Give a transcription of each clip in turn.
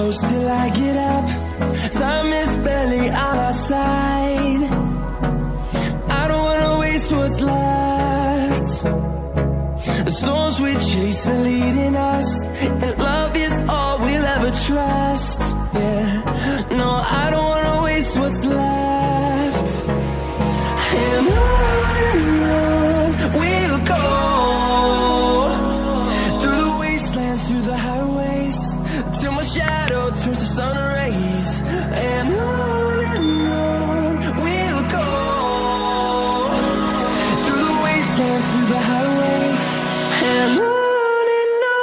close till I get up. Time is barely on our side. I don't wanna waste what's left. The storms we chase are leading us, and love is all we'll ever trust. Yeah, no, I don't wanna waste what's left. And on we'll go, through the wastelands, through the highways, till my shadow turns to sun rays. And on we'll go, through the wastelands, through the highways, and on we'll go.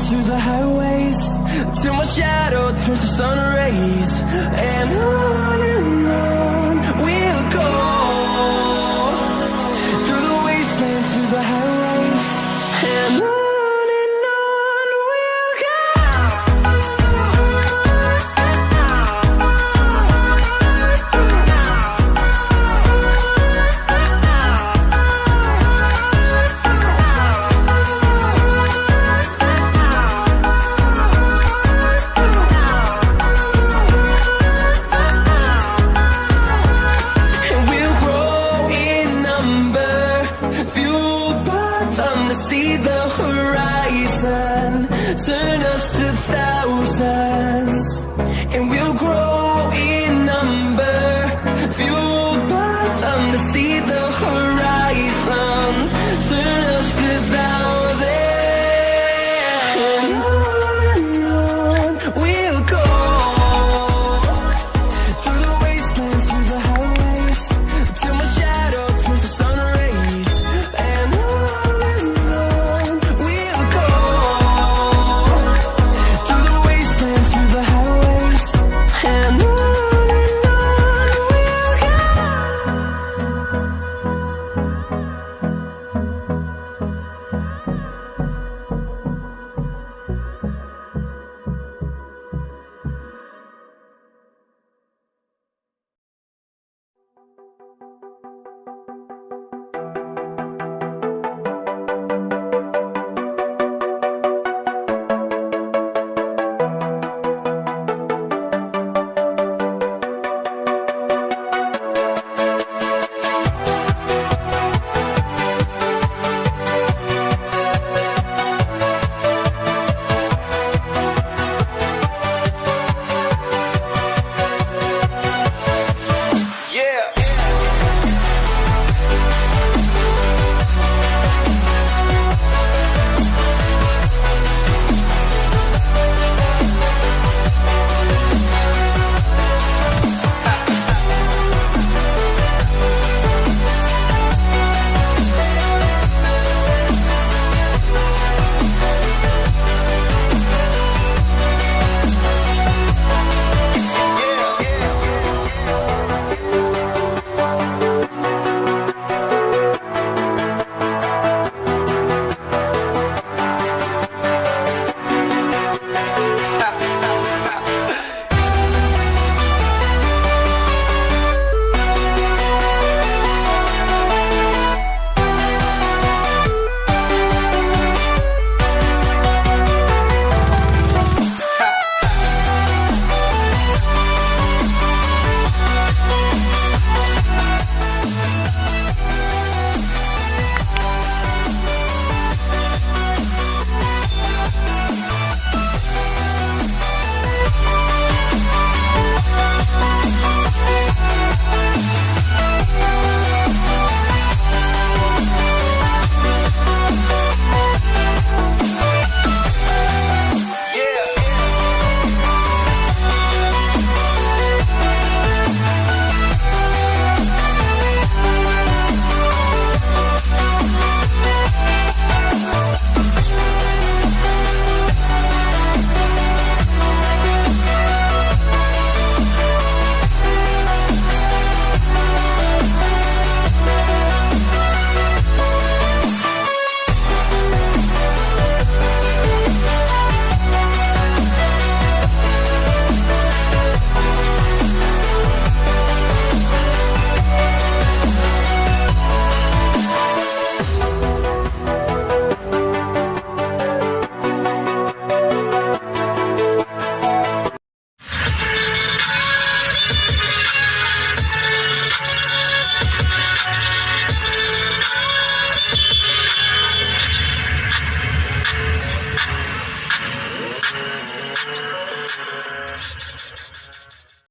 Through the highways, till my shadow turns to sun rays. And on we'll go, through the wastelands, through the highways, and on we'll go. See the horizon, turn us to thousands, and we'll grow